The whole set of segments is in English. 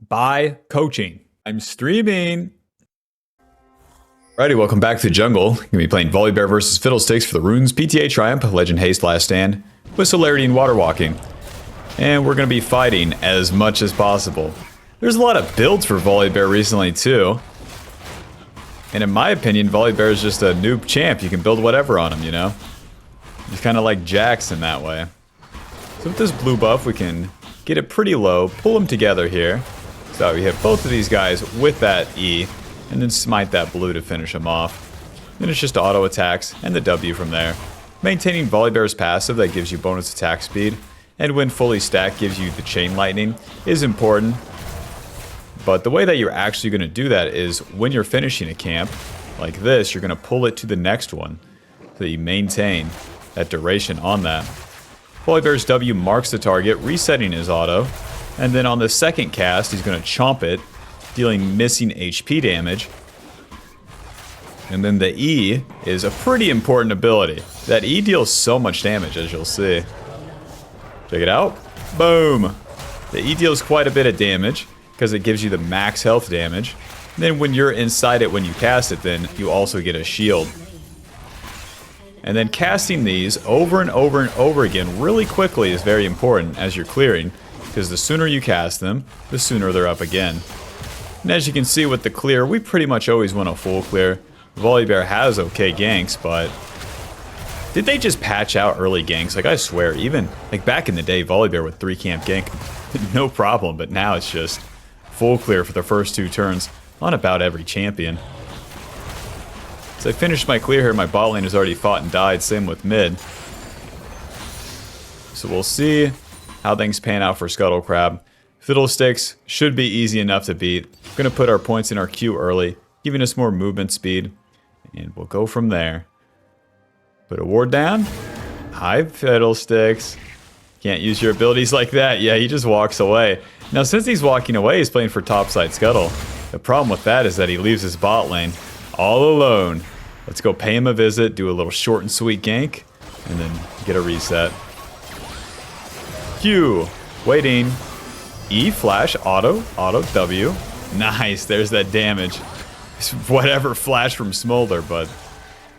by coaching. I'm streaming. Alrighty, welcome back to the jungle. Gonna be playing Volibear versus Fiddlesticks for the Runes PTA Triumph, Legend Haste Last Stand, with Celerity and Water Walking. And we're gonna be fighting as much as possible. There's a lot of builds for Volibear recently too. And in my opinion, Volibear is just a noob champ. You can build whatever on him, you know? He's kind of like Jax in that way. So with this blue buff, we can get it pretty low, pull them together here. So we hit both of these guys with that E, and then smite that blue to finish him off. Then it's just auto attacks and the W from there. Maintaining Volibear's passive that gives you bonus attack speed, and when fully stacked gives you the chain lightning, is important. But the way that you're actually going to do that is when you're finishing a camp like this, you're going to pull it to the next one so that you maintain that duration on that. Volibear's W marks the target, resetting his auto, and then on the second cast, he's going to chomp it, dealing missing HP damage. And then the E is a pretty important ability. That E deals so much damage, as you'll see. Check it out. Boom! The E deals quite a bit of damage, because it gives you the max health damage. And then when you're inside it when you cast it, then you also get a shield. And then casting these over and over and over again really quickly is very important as you're clearing, because the sooner you cast them, the sooner they're up again. And as you can see with the clear, we pretty much always want a full clear. Volibear has okay ganks, but did they just patch out early ganks? Like, I swear, even like back in the day, Volibear with 3 camp gank, no problem, but now it's just full clear for the first 2 turns on about every champion. So I finished my clear here, my bot lane has already fought and died, same with mid. So we'll see how things pan out for Scuttle Crab. Fiddlesticks should be easy enough to beat. We're going to put our points in our queue early, giving us more movement speed, and we'll go from there. Put a ward down. Hi, Fiddlesticks. Can't use your abilities like that. Yeah, he just walks away. Now, since he's walking away, he's playing for topside Scuttle. The problem with that is that he leaves his bot lane all alone. Let's go pay him a visit, do a little short and sweet gank, and then get a reset. Q. Waiting. E, flash, auto, W. Nice, there's that damage. Whatever flash from Smolder, but...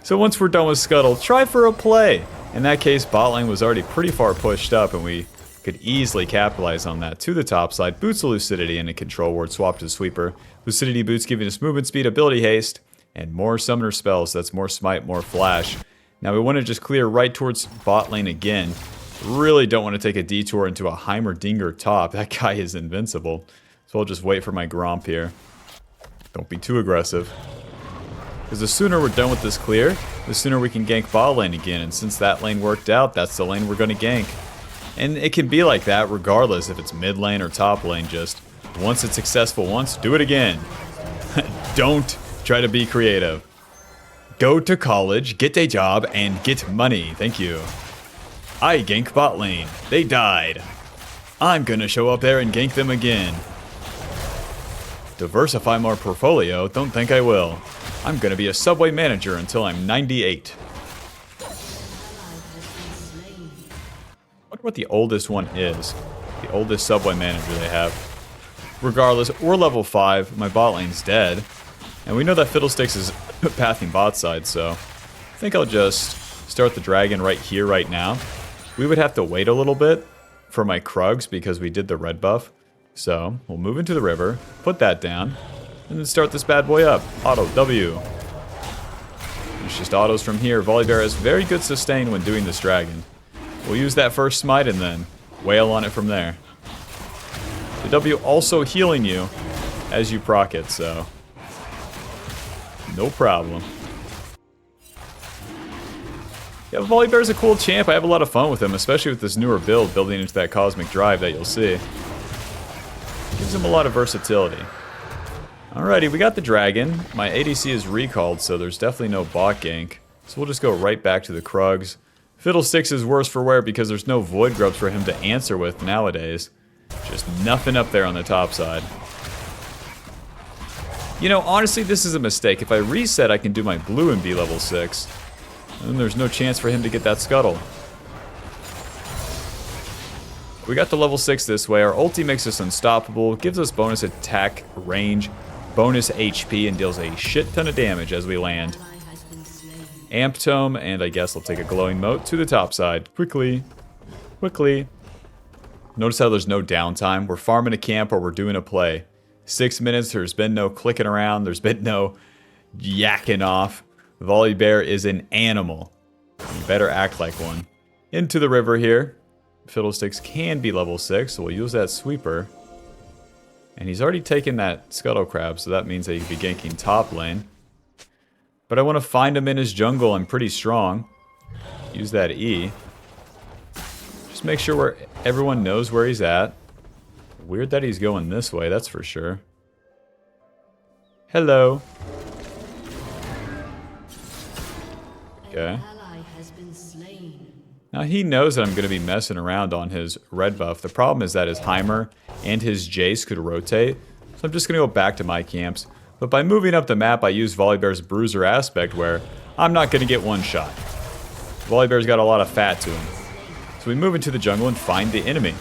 So once we're done with Scuttle, try for a play. In that case, bot lane was already pretty far pushed up, and we could easily capitalize on that. To the top side, boots of Lucidity and a control ward swap to Sweeper. Lucidity boots giving us movement speed, ability haste, and more summoner spells. That's more smite, more flash. Now we want to just clear right towards bot lane again. Really don't want to take a detour into a Heimerdinger top. That guy is invincible. So I'll just wait for my Gromp here. Don't be too aggressive. Because the sooner we're done with this clear, the sooner we can gank bot lane again. And since that lane worked out, that's the lane we're going to gank. And it can be like that regardless if it's mid lane or top lane. Just once it's successful once, do it again. Don't try to be creative. Go to college, get a job, and get money. Thank you. I gank bot lane. They died. I'm gonna show up there and gank them again. Diversify my portfolio? Don't think I will. I'm gonna be a Subway manager until I'm 98. Wonder what the oldest one is. The oldest Subway manager they have. Regardless, we're level 5. My bot lane's dead. And we know that Fiddlesticks is pathing bot side, so I think I'll just start the dragon right here, right now. We would have to wait a little bit for my Krugs because we did the red buff. So we'll move into the river, put that down, and then start this bad boy up. Auto W. It's just autos from here. Volibear has very good sustain when doing this dragon. We'll use that first smite and then wail on it from there. The W also healing you as you proc it, so no problem. Yeah, Volibear's a cool champ. I have a lot of fun with him, especially with this newer build building into that Cosmic Drive that you'll see. Gives him a lot of versatility. Alrighty, we got the dragon. My ADC is recalled, so there's definitely no bot gank. So we'll just go right back to the Krugs. Fiddlesticks is worse for wear because there's no Void Grubs for him to answer with nowadays. Just nothing up there on the top side. You know, honestly, this is a mistake. If I reset, I can do my blue and be level 6. And there's no chance for him to get that Scuttle. We got the level 6 this way. Our ulti makes us unstoppable, gives us bonus attack range, bonus HP, and deals a shit ton of damage as we land. Amp Tome, and I guess I'll take a glowing mote to the top side. Quickly. Quickly. Notice how there's no downtime. We're farming a camp or we're doing a play. 6 minutes, there's been no clicking around, there's been no yakking off. Volibear is an animal. You better act like one. Into the river here. Fiddlesticks can be level 6, so we'll use that sweeper. And he's already taken that scuttle crab, so that means that he could be ganking top lane. But I want to find him in his jungle. I'm pretty strong. Use that E. Just make sure everyone knows where he's at. Weird that he's going this way, that's for sure. Hello. Okay. Now he knows that I'm going to be messing around on his red buff. The problem is that his Heimer and his Jace could rotate. So I'm just going to go back to my camps. But by moving up the map, I use Volibear's Bruiser aspect where I'm not going to get one shot. Volibear's got a lot of fat to him. So we move into the jungle and find the enemy.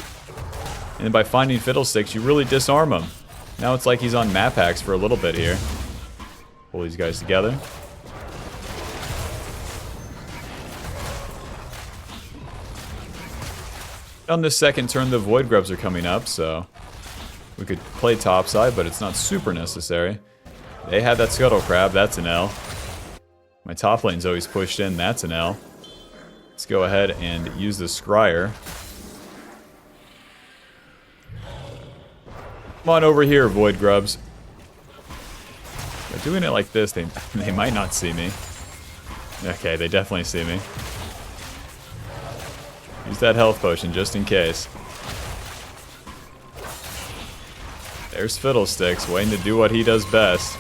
And then by finding Fiddlesticks, you really disarm him. Now it's like he's on map hacks for a little bit here. Pull these guys together. On this second turn, the Void Grubs are coming up, so we could play topside, but it's not super necessary. They have that Scuttle Crab, that's an L. My top lane's always pushed in, that's an L. Let's go ahead and use the Scryer. Come on over here, Void Grubs. By doing it like this, they might not see me. Okay, they definitely see me. Use that health potion just in case. There's Fiddlesticks waiting to do what he does best.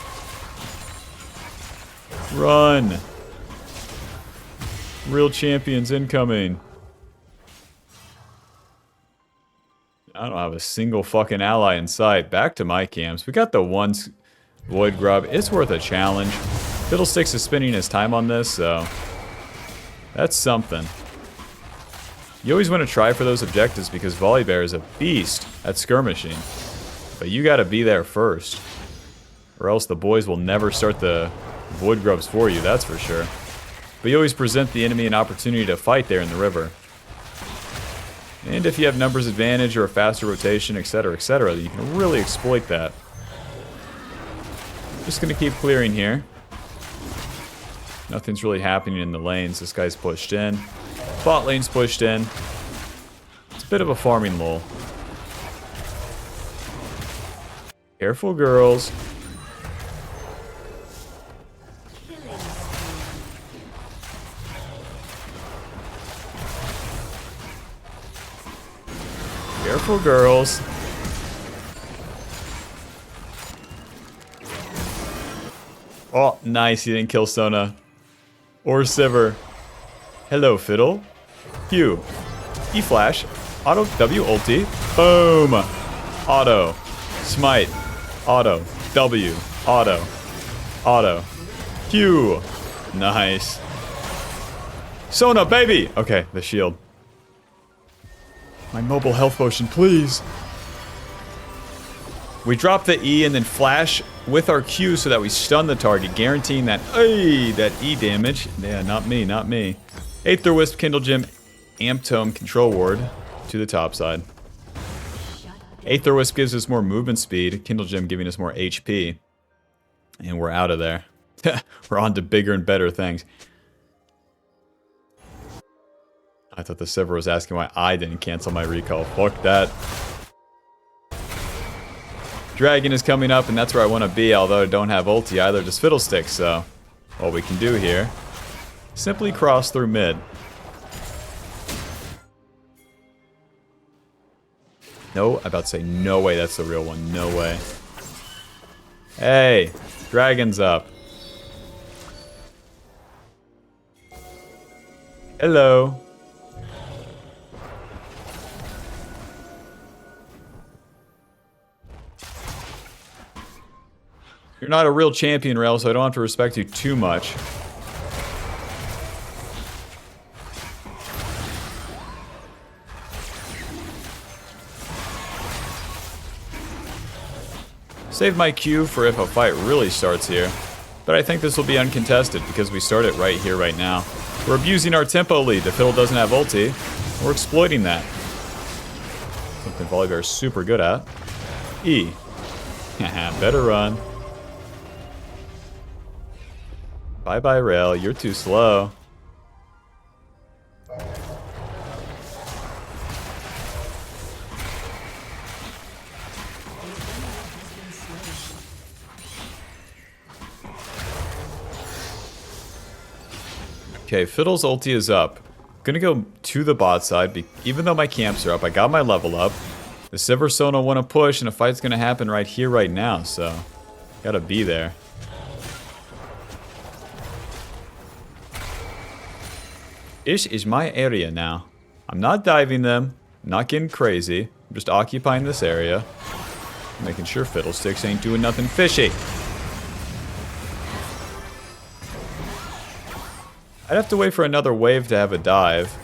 Run! Real champions incoming. I don't have a single fucking ally in sight. Back to my camps. We got the one Void Grub. It's worth a challenge. Fiddlesticks is spending his time on this, so that's something. You always want to try for those objectives because Volibear is a beast at skirmishing. But you gotta be there first. Or else the boys will never start the Void Grubs for you, that's for sure. But you always present the enemy an opportunity to fight there in the river. And if you have numbers advantage or a faster rotation, etc., you can really exploit that. Just gonna keep clearing here. Nothing's really happening in the lanes. This guy's pushed in. Bot lane's pushed in. It's a bit of a farming lull. Careful, girls. Careful, girls. Oh, nice. He didn't kill Sona. Or Sivir. Hello, Fiddle. Q. E-Flash. Auto. W ulti. Boom. Auto. Smite. Auto. W. Auto. Auto. Q. Nice. Sona, baby! Okay, the shield. My mobile health potion, please. We drop the E and then flash with our Q so that we stun the target, guaranteeing that, hey, that E damage. Yeah, not me, not me. Aether Wisp, Kindle Gem, Amp Tome, Control Ward to the top side. Aether Wisp gives us more movement speed, Kindle Gem giving us more HP. And we're out of there. We're on to bigger and better things. I thought the Sivir was asking why I didn't cancel my recall. Fuck that. Dragon is coming up, and that's where I want to be, although I don't have ulti either, just Fiddlesticks, so what we can do here, simply cross through mid. No, I'm about to say no way that's the real one, no way. Hey, dragon's up. Hello. You're not a real champion, Rail, so I don't have to respect you too much. Save my Q for if a fight really starts here. But I think this will be uncontested because we start it right here, right now. We're abusing our tempo lead. The Fiddle doesn't have ulti. We're exploiting that. Something Volibear is super good at. E. Better run. Bye-bye, Rail. You're too slow. Okay, Fiddle's ulti is up. Gonna go to the bot side, even though my camps are up. I got my level up. The Silver Sona want to push, and a fight's gonna happen right here, right now, so gotta be there. Ish is my area now. I'm not diving them, not getting crazy. I'm just occupying this area, making sure Fiddlesticks ain't doing nothing fishy. I'd have to wait for another wave to have a dive.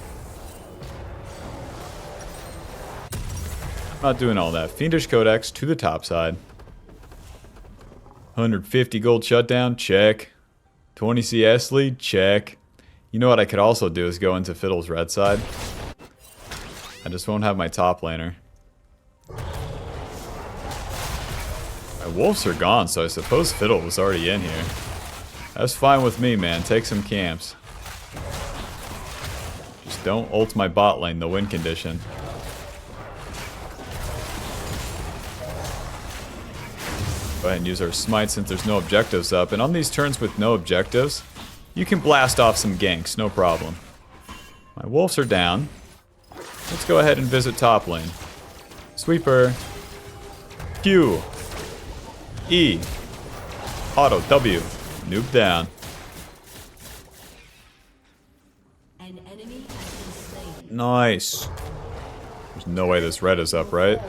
I'm not doing all that. Fiendish Codex to the top side. 150 gold shutdown, check. 20 CS lead, check. You know what I could also do is go into Fiddle's red side. I just won't have my top laner. My wolves are gone, so I suppose Fiddle was already in here. That's fine with me, man. Take some camps. Just don't ult my bot lane, the win condition. Go ahead and use our smite since there's no objectives up. And on these turns with no objectives, you can blast off some ganks, no problem. My wolves are down. Let's go ahead and visit top lane. Sweeper. Q. E. Auto W. Noob down. Nice. There's no way this red is up, right?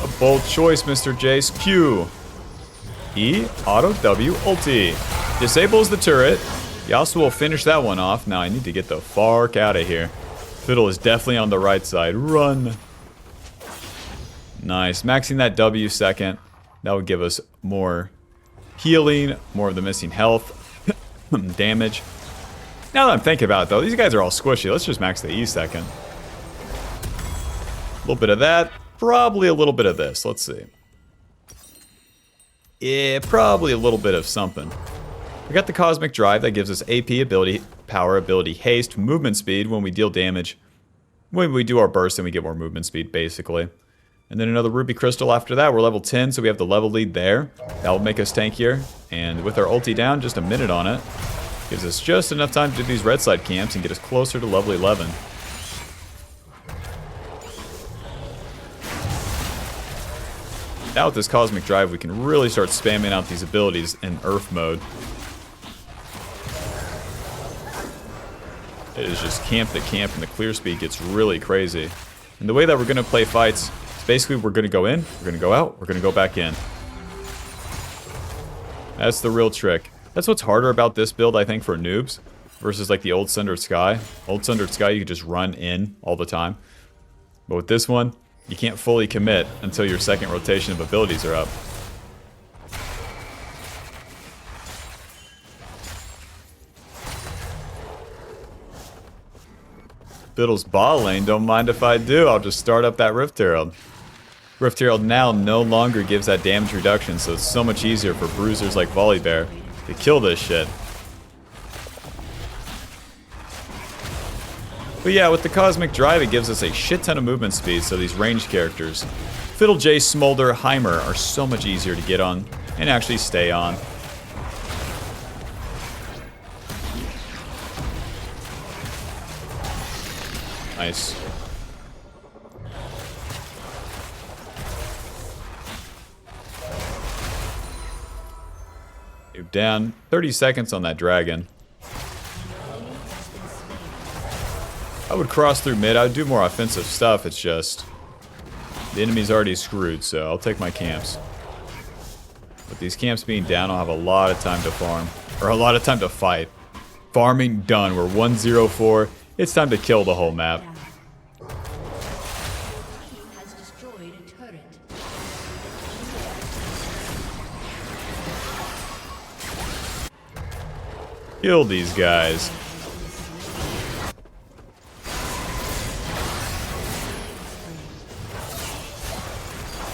A bold choice, Mr. Jace. Q. E. Auto W. Ulti. Disables the turret. Yasuo will finish that one off. Now I need to get the fark out of here. Fiddle is definitely on the right side. Run. Nice. Maxing that W second. That would give us more healing, more of the missing health, damage. Now that I'm thinking about it, though, these guys are all squishy. Let's just max the E second. A little bit of that. Probably a little bit of this. Let's see. Yeah, probably a little bit of something. We got the Cosmic Drive that gives us AP, ability, power, ability, haste, movement speed when we deal damage. When we do our burst, then we get more movement speed, basically. And then another Ruby Crystal after that. We're level 10, so we have the level lead there. That will make us tankier. And with our ulti down, just a minute on it. Gives us just enough time to do these red side camps and get us closer to level 11. Now with this Cosmic Drive, we can really start spamming out these abilities in Earth mode. It is just camp the camp, and the clear speed gets really crazy. And the way that we're going to play fights is basically we're going to go in, we're going to go out, we're going to go back in. That's the real trick. That's what's harder about this build, I think, for noobs versus like the old Sundered Sky. Old Sundered Sky, you can just run in all the time. But with this one, you can't fully commit until your second rotation of abilities are up. Fiddle's bot lane, don't mind if I do. I'll just start up that Rift Herald. Rift Herald now no longer gives that damage reduction, so it's so much easier for bruisers like Volibear to kill this shit. But yeah, with the Cosmic Drive, it gives us a shit ton of movement speed, so these ranged characters, Fiddle, Jace, Smolder, Heimer, are so much easier to get on and actually stay on. Nice. Move down. 30 seconds on that dragon. I would cross through mid. I would do more offensive stuff. It's just the enemy's already screwed, so I'll take my camps. With these camps being down, I'll have a lot of time to farm. Or a lot of time to fight. Farming done. We're 1-0-4. It's time to kill the whole map. Has destroyed a turret. Kill these guys.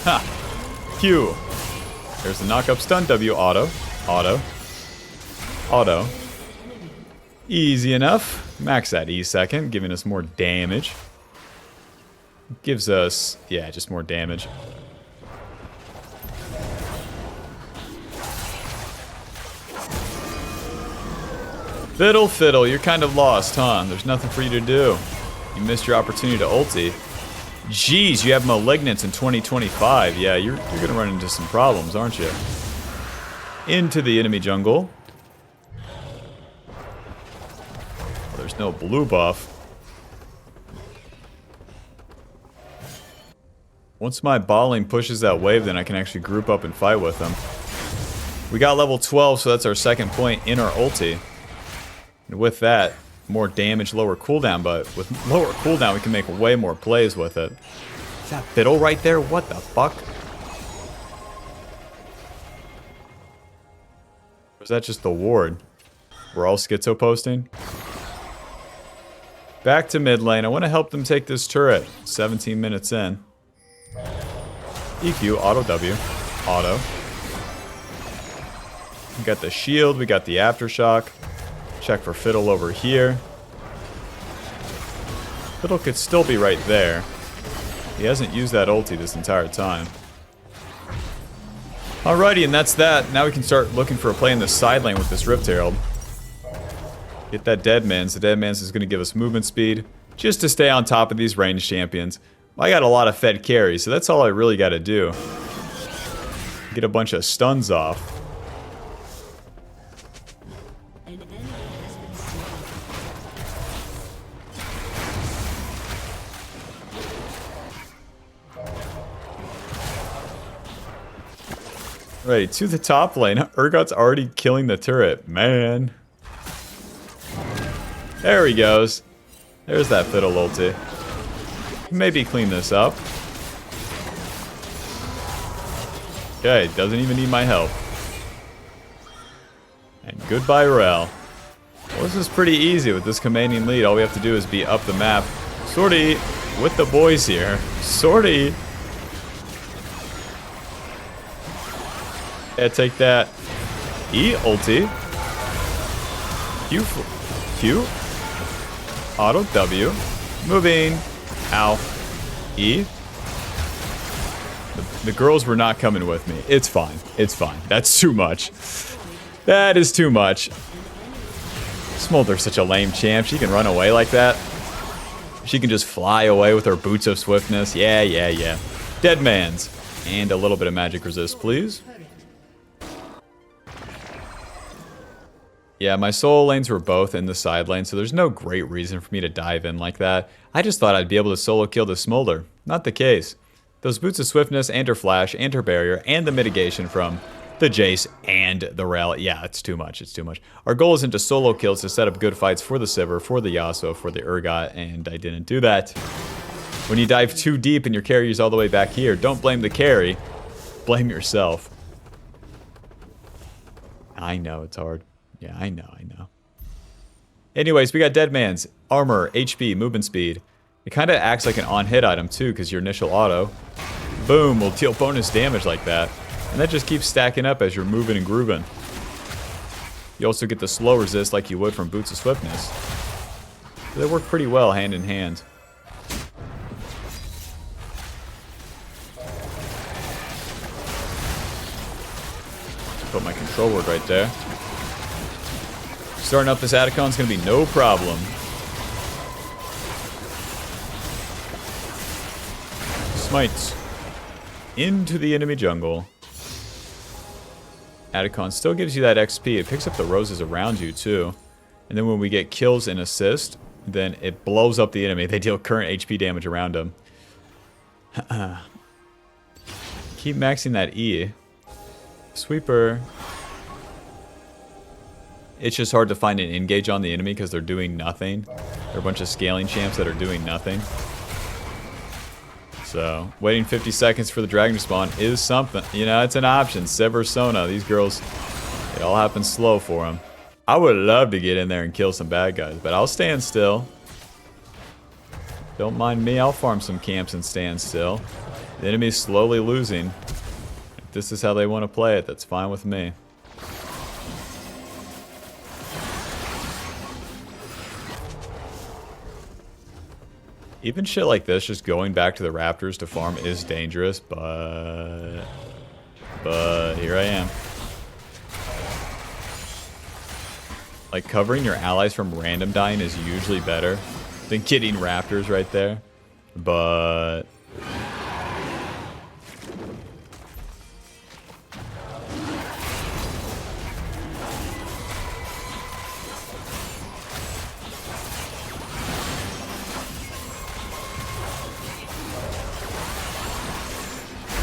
Ha! Q. There's the knock-up stun. W auto. Auto. Auto. Easy enough. Max that E second, giving us more damage. Gives us, yeah, just more damage. Fiddle, fiddle, you're kind of lost, huh? There's nothing for you to do. You missed your opportunity to ulti. Jeez, you have Malignance in 2025. Yeah, you're gonna run into some problems, aren't you? Into the enemy jungle. Oh, there's no blue buff. Once my balling pushes that wave, then I can actually group up and fight with them. We got level 12, so that's our second point in our ulti. And with that, more damage, lower cooldown, but with lower cooldown, we can make way more plays with it. Is that fiddle right there? What the fuck? Or is that just the ward? We're all schizo posting? Back to mid lane. I want to help them take this turret. 17 minutes in. EQ, auto W, auto. We got the shield, we got the aftershock. Check for Fiddle over here. Fiddle could still be right there. He hasn't used that ulti this entire time. Alrighty, and that's that. Now we can start looking for a play in the side lane with this Rift Herald. Get that Deadman's. The Deadman's is going to give us movement speed just to stay on top of these ranged champions. I got a lot of fed carries, so that's all I really got to do. Get a bunch of stuns off. Right, to the top lane. Urgot's already killing the turret. Man. There he goes. There's that Fiddle ulti. Maybe clean this up. Okay, doesn't even need my help. And goodbye, Rel. Well, this is pretty easy with this commanding lead. All we have to do is be up the map. Sortie with the boys here. Sortie. Yeah, take that. E ulti. Q. Q. Auto W. Moving. Ow. E. The girls were not coming with me. It's fine. It's fine. That's too much. That is too much. Smolder's such a lame champ. She can run away like that. She can just fly away with her boots of swiftness. Yeah, yeah, yeah. Deadman's. And a little bit of magic resist, please. Yeah, my solo lanes were both in the side lane, so there's no great reason for me to dive in like that. I just thought I'd be able to solo kill the Smolder. Not the case. Those boots of swiftness and her flash and her barrier and the mitigation from the Jace and the Rel. Yeah, it's too much. It's too much. Our goal isn't to solo kills, to set up good fights for the Sivir, for the Yasuo, for the Urgot, and I didn't do that. When you dive too deep and your carry's all the way back here, don't blame the carry. Blame yourself. I know, it's hard. Yeah, I know, I know. Anyways, we got Deadman's armor, HP, movement speed. It kind of acts like an on-hit item too, because your initial auto, boom, will deal bonus damage like that. And that just keeps stacking up as you're moving and grooving. You also get the slow resist like you would from Boots of Swiftness. So they work pretty well hand in hand. Put my control word right there. Starting up this Atacon's gonna be no problem. Smites. Into the enemy jungle. Atacon still gives you that XP. It picks up the roses around you too. And then when we get kills and assist, then it blows up the enemy. They deal current HP damage around them. Keep maxing that E. Sweeper. It's just hard to find an engage on the enemy because they're doing nothing. They're a bunch of scaling champs that are doing nothing. So, waiting 50 seconds for the dragon to spawn is something. You know, it's an option. Sever Sona, these girls, it all happens slow for them. I would love to get in there and kill some bad guys, but I'll stand still. Don't mind me, I'll farm some camps and stand still. The enemy's slowly losing. If this is how they want to play it, that's fine with me. Even shit like this, just going back to the Raptors to farm is dangerous, but here I am. Like, covering your allies from random dying is usually better than getting Raptors right there, but...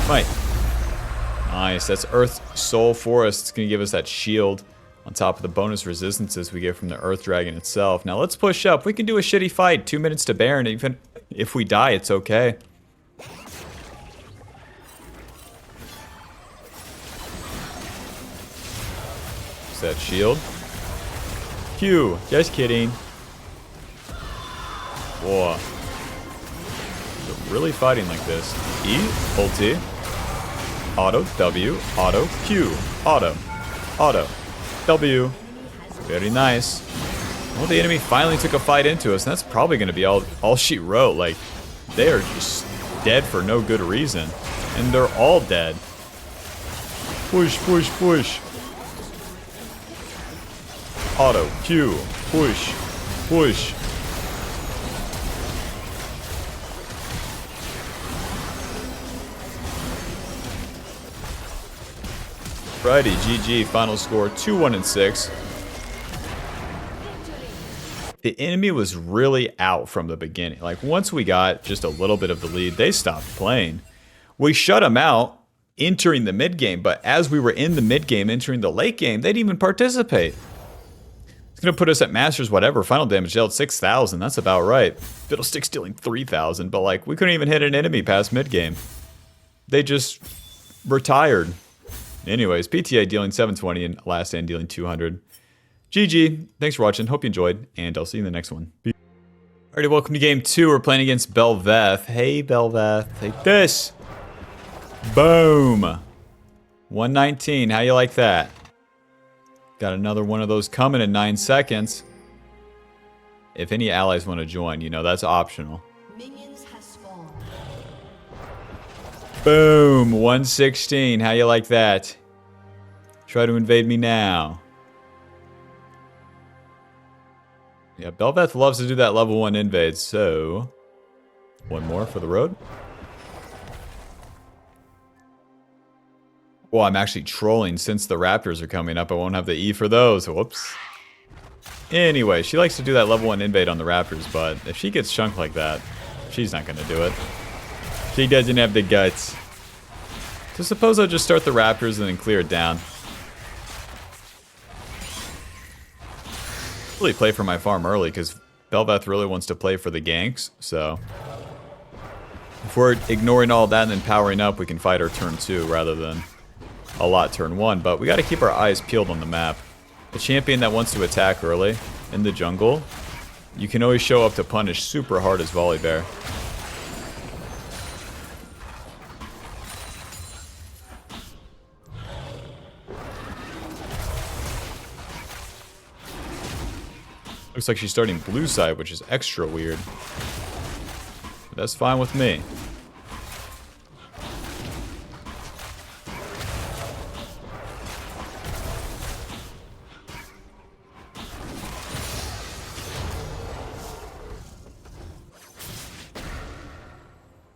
Right. Nice. That's Earth Soul Forest. It's going to give us that shield on top of the bonus resistances we get from the Earth Dragon itself. Now let's push up. We can do a shitty fight. 2 minutes to Baron. Even if we die, it's okay. Is that shield? Q. Just kidding. Whoa. They're really fighting like this. E. Ulti. Auto. W. Auto. Q. Auto. Auto. W. Very nice. Well, the enemy finally took a fight into us, and that's probably going to be all she wrote. Like, they are just dead for no good reason. And they're all dead. Push, push, push. Auto. Q. Push. Push. Righty, GG, final score 2-1-6. The enemy was really out from the beginning. Like, once we got just a little bit of the lead, they stopped playing. We shut them out entering the mid game, but as we were in the mid game entering the late game, they didn't even participate. It's going to put us at Masters whatever. Final damage dealt 6,000. That's about right. Fiddlestick's dealing 3,000, but like, we couldn't even hit an enemy past mid game. They just retired. Anyways, PTA dealing 720 and Last Stand dealing 200. GG. Thanks for watching. Hope you enjoyed, and I'll see you in the next one. Alrighty, welcome to game 2. We're playing against Belveth. Hey, Belveth. Take this. Boom. 119. How you like that? Got another one of those coming in 9 seconds. If any allies want to join, you know, that's optional. Minions have spawned. Boom. 116. How you like that? Try to invade me now. Yeah, Belveth loves to do that level 1 invade, so... one more for the road. Well, I'm actually trolling since the Raptors are coming up. I won't have the E for those. Whoops. Anyway, she likes to do that level 1 invade on the Raptors, but if she gets chunked like that, she's not going to do it. She doesn't have the guts. So suppose I'll just start the Raptors and then clear it down. Really play for my farm early because Belveth really wants to play for the ganks, so if we're ignoring all that and then powering up, we can fight our turn 2 rather than a lot turn 1, but we got to keep our eyes peeled on the map. The champion that wants to attack early in the jungle, you can always show up to punish super hard as Volibear. Looks like she's starting blue side, which is extra weird. But that's fine with me.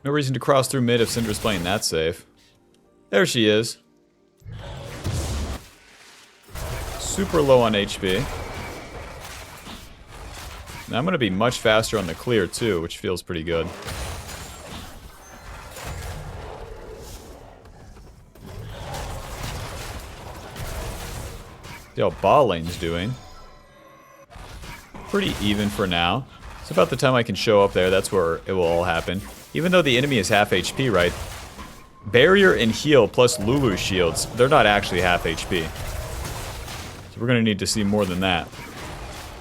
No reason to cross through mid if Syndra's playing that safe. There she is. Super low on HP. Now I'm going to be much faster on the clear too, which feels pretty good. See how bot lane's doing. pretty even for now. It's about the time I can show up there. That's where it will all happen. Even though the enemy is half HP, right? Barrier and heal plus Lulu shields, they're not actually half HP. So we're going to need to see more than that.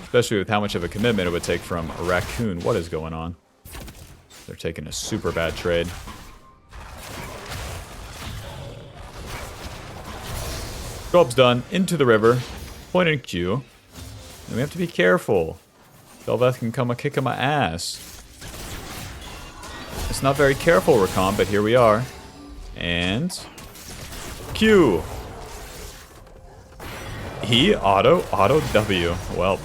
Especially with how much of a commitment it would take from a raccoon. What is going on? They're taking a super bad trade. Job's done. Into the river. Point and Q. And we have to be careful. Bel'Veth can come a kick in my ass. It's not very careful, Rakan, but here we are. And Q. E, auto, W. Well,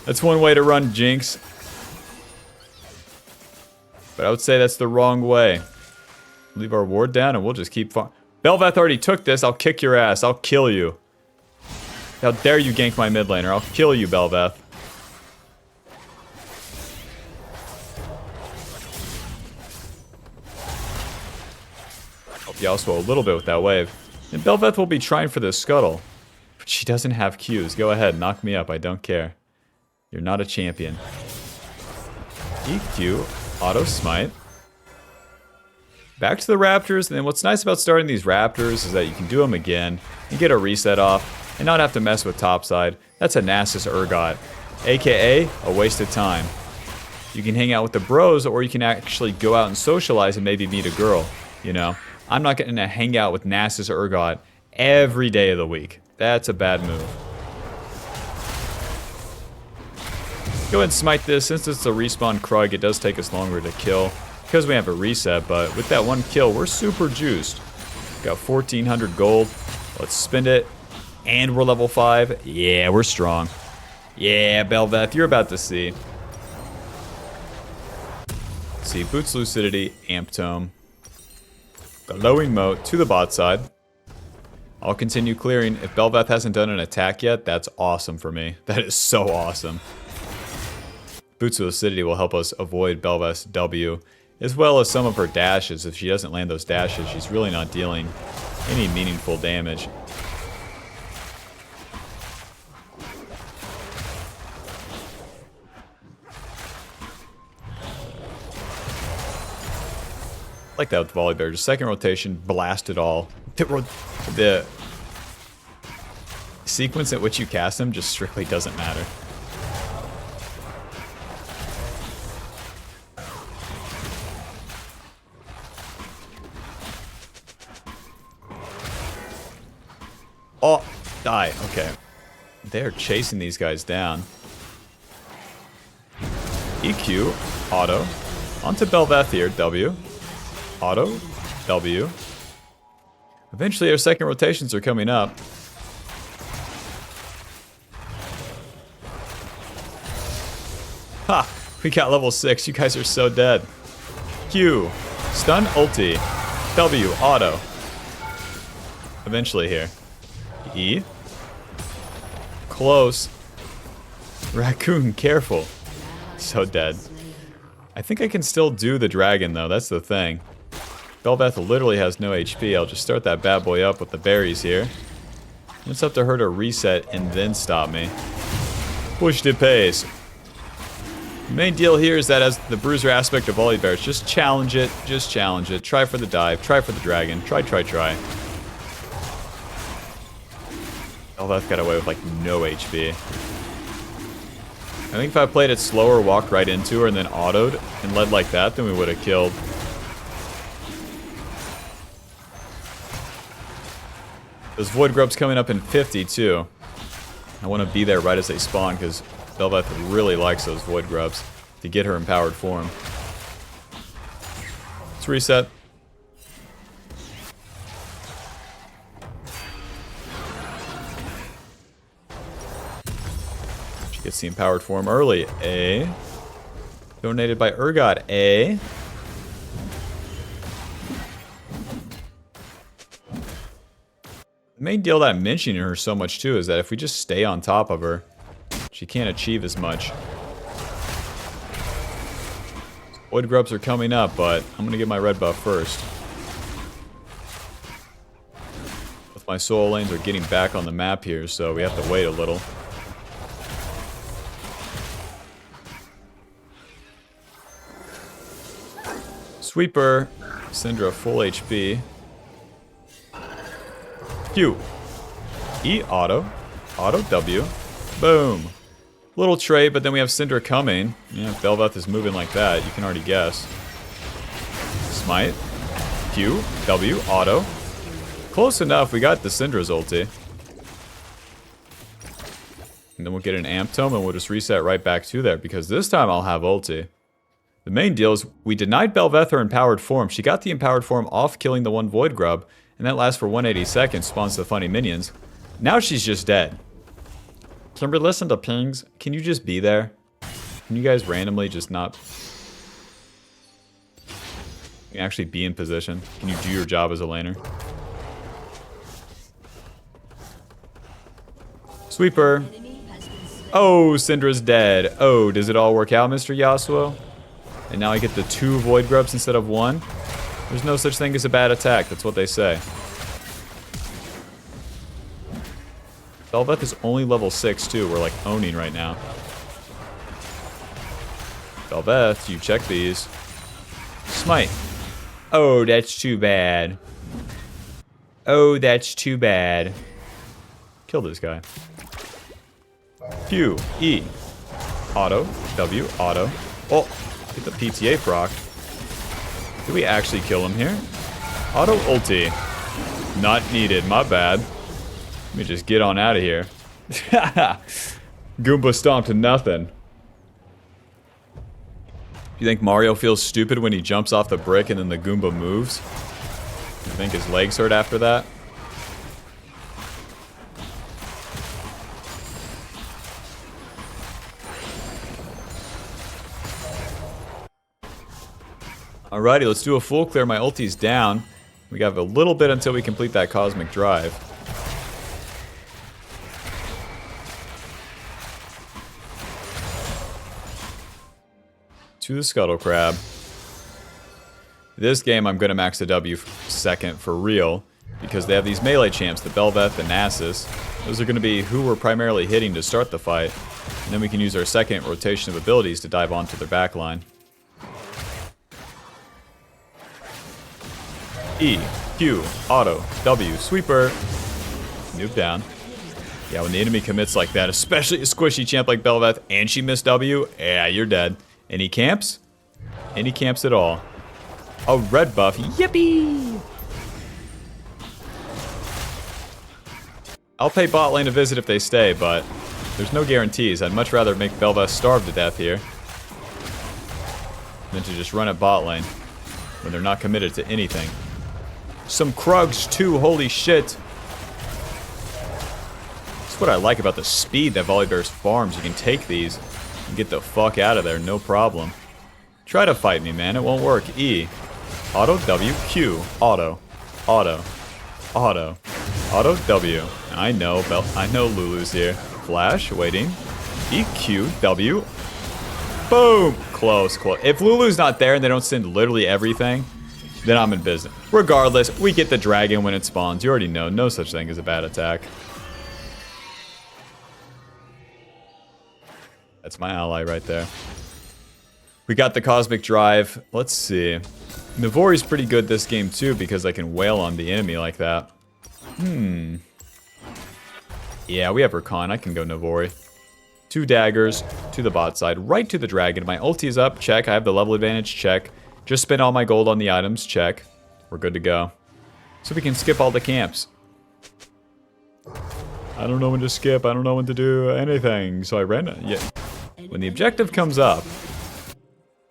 that's one way to run Jinx. But I would say that's the wrong way. Leave our ward down and we'll just keep farming. Bel'Veth already took this. I'll kick your ass. I'll kill you. How dare you gank my mid laner. I'll kill you, Bel'Veth. Help Yasuo a little bit with that wave. And Bel'Veth will be trying for this scuttle. But she doesn't have Qs. Go ahead, knock me up. I don't care. You're not a champion. EQ, auto smite. Back to the Raptors, and then what's nice about starting these Raptors is that you can do them again and get a reset off and not have to mess with topside. That's a Nasus Urgot, aka a waste of time. You can hang out with the bros, or you can actually go out and socialize and maybe meet a girl, you know? I'm not going to hang out with Nasus Urgot every day of the week. That's a bad move. Go ahead and smite this. Since it's a respawn Krug, it does take us longer to kill because we have a reset, but with that one kill, we're super juiced. Got 1,400 gold. Let's spend it. And we're level 5. Yeah, we're strong. Yeah, Bel'Veth, you're about to see. Let's see, Boots Lucidity, Amp Tome. Glowing Moat to the bot side. I'll continue clearing. If Bel'Veth hasn't done an attack yet, that's awesome for me. That is so awesome. Boots of Lucidity will help us avoid Bel'Veth's W, as well as some of her dashes. If she doesn't land those dashes, she's really not dealing any meaningful damage. Like that with Volibear. Just second rotation, blast it all. The sequence at which you cast them just strictly doesn't matter. Oh, die. Okay. They're chasing these guys down. EQ, auto. Onto Bel'Veth here, W. Auto, W. Eventually our second rotations are coming up. Ha! We got level 6. You guys are so dead. Q. Stun, ulti. W, auto. Eventually here. E. Close. Raccoon, careful. So dead. I think I can still do the dragon though, that's the thing. Bel'Veth literally has no HP. I'll just start that bad boy up with the berries here. It's up to her to reset and then stop me. Push to pace. The main deal here is that as the bruiser aspect of Volibear, just challenge it, just challenge it. Try for the dive, try for the dragon, try. Bel'Veth got away with like no HP. I think if I played it slower, walked right into her, and then autoed and led like that, then we would have killed. Those Void Grubs coming up in 50 too. I want to be there right as they spawn because Bel'Veth really likes those Void Grubs to get her empowered form. Let's reset. She gets the empowered form early. A. Donated by Urgot. A. The main deal that I'm mentioning her so much too is that if we just stay on top of her, she can't achieve as much. Void Grubs are coming up, but I'm going to get my red buff first. Both my soul lanes are getting back on the map here, so we have to wait a little. Sweeper. Syndra full HP. Q. E auto. Auto W. Boom. Little trade, but then we have Syndra coming. Yeah, if Bel'Veth is moving like that, you can already guess. Smite. Q. W. Auto. Close enough. We got the Syndra's ulti. And then we'll get an Amp Tome and we'll just reset right back to there because this time I'll have ulti. The main deal is we denied Bel'Veth her empowered form. She got the empowered form off killing the one Void Grub, and that lasts for 180 seconds, spawns the funny minions. Now she's just dead. Can we listen to pings? Can you just be there? Can you guys randomly just not... Can you actually be in position? Can you do your job as a laner? Sweeper. Oh, Syndra's dead. Oh, does it all work out, Mr. Yasuo? And now I get the 2 Void Grubs instead of 1? There's no such thing as a bad attack. That's what they say. Bel'Veth is only level 6 too. We're like owning right now. Bel'Veth, you check these. Smite. Oh, that's too bad. Oh, that's too bad. Kill this guy. Q, E. Auto, W, auto. Oh, get the PTA proc. Did we actually kill him here? Auto ulti. Not needed, my bad. Let me just get on out of here. Goomba stomped to nothing. You think Mario feels stupid when he jumps off the brick and then the Goomba moves? You think his legs hurt after that? Alrighty, let's do a full clear. My ulti's down. We got a little bit until we complete that Cosmic Drive. To the Scuttle Crab. This game I'm going to max a W second for real, because they have these melee champs, the Bel'Veth and Nasus. Those are going to be who we're primarily hitting to start the fight, and then we can use our second rotation of abilities to dive onto their backline. E, Q, Auto, W, Sweeper. Noob down. Yeah, when the enemy commits like that, especially a squishy champ like Bel'Veth, and she missed W, yeah, you're dead. Any camps? Any camps at all? A red buff. Yippee! I'll pay bot lane a visit if they stay, but there's no guarantees. I'd much rather make Bel'Veth starve to death here than to just run at bot lane when they're not committed to anything. Some Krugs too, holy shit. That's what I like about the speed that Volibear's farms. You can take these and get the fuck out of there, no problem. Try to fight me, man, it won't work. E. Auto W, Q. Auto. Auto. Auto. Auto W. I know, Lulu's here. Flash, waiting. E, Q, W. Boom! Close, close. If Lulu's not there and they don't send literally everything, then I'm in business. Regardless, we get the dragon when it spawns. You already know, no such thing as a bad attack. That's my ally right there. We got the Cosmic Drive. Let's see. Navori's pretty good this game too because I can wail on the enemy like that. Yeah, we have Rakan. I can go Navori. 2 daggers to the bot side, right to the dragon. My ulti is up. Check. I have the level advantage. Check. Just spend all my gold on the items. Check. We're good to go. So we can skip all the camps. I don't know when to skip. I don't know when to do anything. So I ran it. Yeah. When the objective comes up,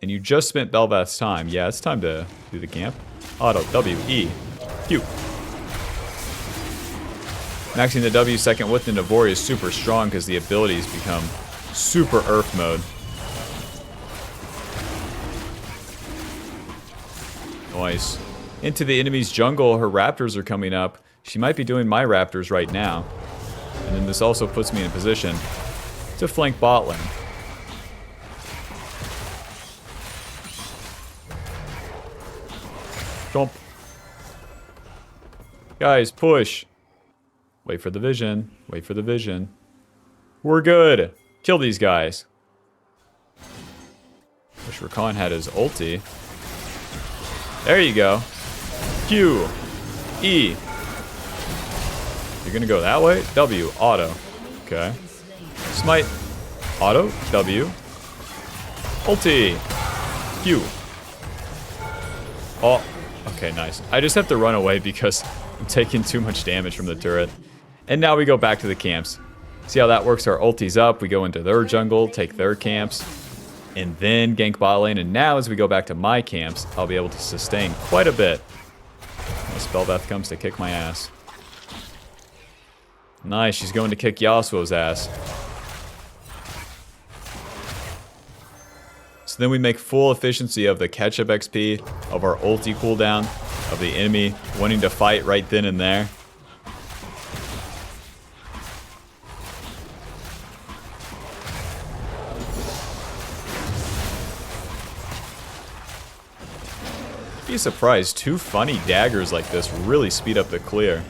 and you just spent Bel'Veth's time, yeah, it's time to do the camp. Auto, W, E, Q. Maxing the W second with the Navori is super strong because the abilities become super Earth mode. Nice. Into the enemy's jungle, her raptors are coming up. She might be doing my raptors right now. And then this also puts me in a position to flank bot lane. Jump. Guys, push. Wait for the vision. Wait for the vision. We're good. Kill these guys. Wish Rakan had his ulti. There you go. Q. E. You're gonna go that way? W. Auto. Okay. Smite. Auto. W. Ulti. Q. Oh. Okay, nice. I just have to run away because I'm taking too much damage from the turret. And now we go back to the camps. See how that works? Our ulti's up. We go into their jungle, take their camps, and then gank bot lane. And now as we go back to my camps, I'll be able to sustain quite a bit. This Bel'Veth comes to kick my ass. Nice, she's going to kick Yasuo's ass. So then we make full efficiency of the catch-up XP, of our ulti cooldown, of the enemy wanting to fight right then and there. Be surprised, 2 funny daggers like this really speed up the clear.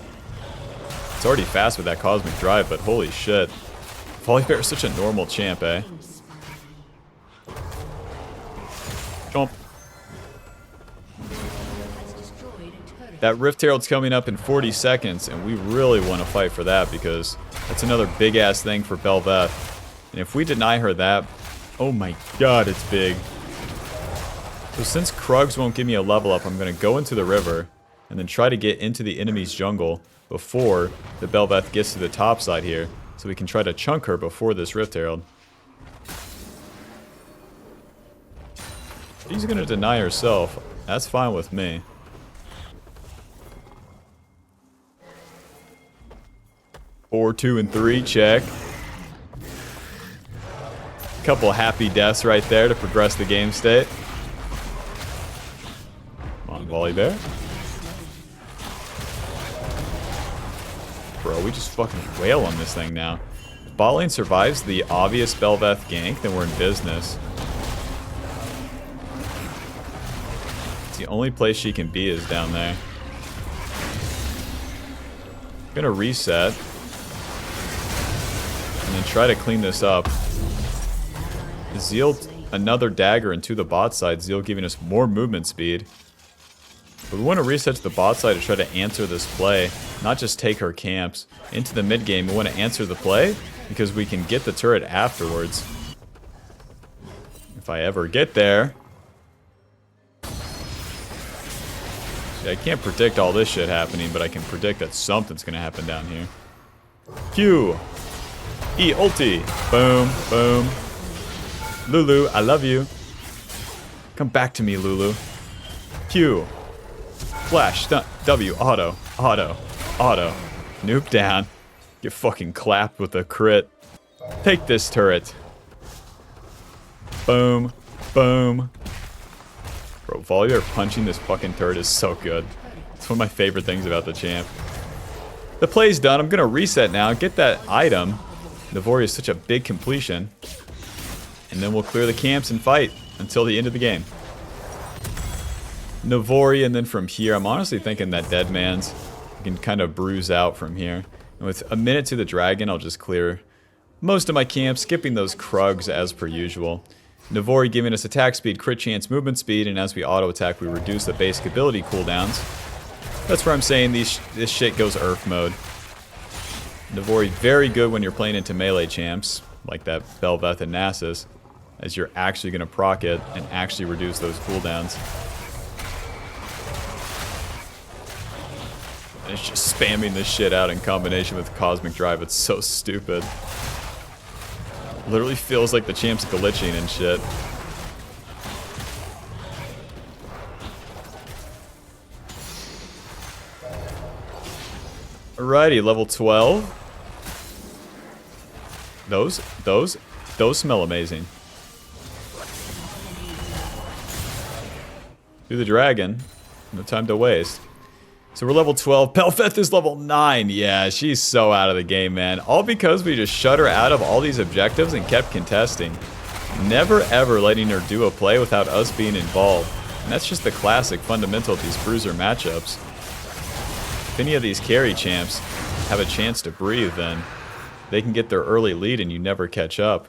It's already fast with that Cosmic Drive, but holy shit. Volibear is such a normal champ, eh? Jump. That Rift Herald's coming up in 40 seconds, and we really want to fight for that because that's another big-ass thing for Bel'Veth. And if we deny her that, oh my god, it's big. So since Krugs won't give me a level up, I'm going to go into the river and then try to get into the enemy's jungle before the Bel'Veth gets to the top side here, so we can try to chunk her before this Rift Herald. She's going to deny herself. That's fine with me. Four, 2, and 3, check. Couple happy deaths right there to progress the game state. Come on, Volibear. Bro, we just fucking wail on this thing now. If bot lane survives the obvious Bel'Veth gank, then we're in business. It's the only place she can be is down there. I'm gonna reset. And then try to clean this up. Zeal, another dagger into the bot side. Zeal giving us more movement speed. But we want to reset to the bot side to try to answer this play. Not just take her camps. Into the mid game, we want to answer the play because we can get the turret afterwards. If I ever get there. See, I can't predict all this shit happening, but I can predict that something's going to happen down here. Q. E ulti. Boom, boom. Lulu, I love you. Come back to me, Lulu. Q. Flash, stun, W, auto, auto, auto. Nuke down. Get fucking clapped with a crit. Take this turret. Boom, boom. Bro, Volibear punching this fucking turret is so good. It's one of my favorite things about the champ. The play's done. I'm gonna reset now, get that item. Navori is such a big completion. And then we'll clear the camps and fight until the end of the game. Navori, and then from here, I'm honestly thinking that Dead Man's can kind of bruise out from here. And with a minute to the dragon, I'll just clear most of my camps, skipping those Krugs as per usual. Navori giving us attack speed, crit chance, movement speed, and as we auto-attack, we reduce the basic ability cooldowns. That's where I'm saying this shit goes Earth mode. Navori very good when you're playing into melee champs, like that Bel'Veth and Nasus, as you're actually going to proc it and actually reduce those cooldowns. And it's just spamming this shit out in combination with Cosmic Drive. It's so stupid. Literally feels like the champ's glitching and shit. Alrighty, level 12. Those smell amazing. Do the dragon. No time to waste. So we're level 12. Bel'Veth is level 9. Yeah, she's so out of the game, man. All because we just shut her out of all these objectives and kept contesting. Never ever letting her do a play without us being involved. And that's just the classic fundamental of these bruiser matchups. If any of these carry champs have a chance to breathe, then they can get their early lead and you never catch up.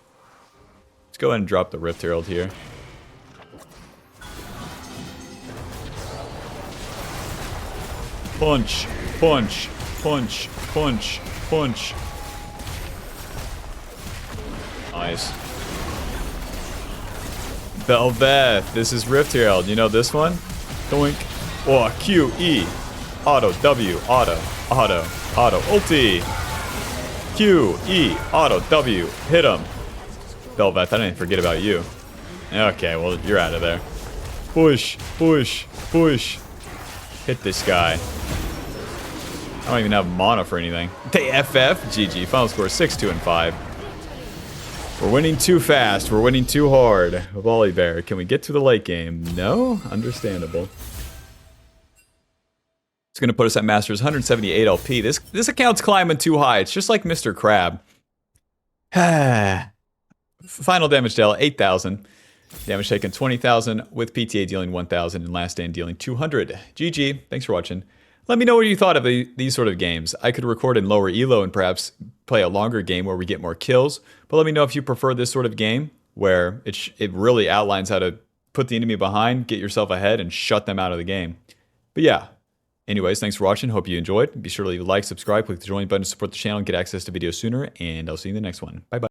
Let's go ahead and drop the Rift Herald here. Punch, punch, punch, punch, punch. Nice. Belveth, this is Rift Herald. You know this one? Doink. Oh, Q, E. Auto, W, auto, auto, auto, ulti. Q, E, auto, W, hit him. Belveth, I didn't forget about you. Okay, well, you're out of there. Push, push, push. Hit this guy. I don't even have mana for anything. They FF, GG. Final score 6-2 and 5. We're winning too fast. We're winning too hard. Volibear, can we get to the late game? No? Understandable. It's going to put us at Masters 178 LP. This account's climbing too high. It's just like Mr. Crab. Final damage dealt 8,000. Damage taken 20,000 with PTA dealing 1,000 and Last Stand dealing 200. GG. Thanks for watching. Let me know what you thought of these sort of games. I could record in lower elo and perhaps play a longer game where we get more kills. But let me know if you prefer this sort of game where it really outlines how to put the enemy behind, get yourself ahead, and shut them out of the game. But yeah. Anyways, thanks for watching. Hope you enjoyed. Be sure to leave a like, subscribe, click the join button to support the channel and get access to videos sooner. And I'll see you in the next one. Bye-bye.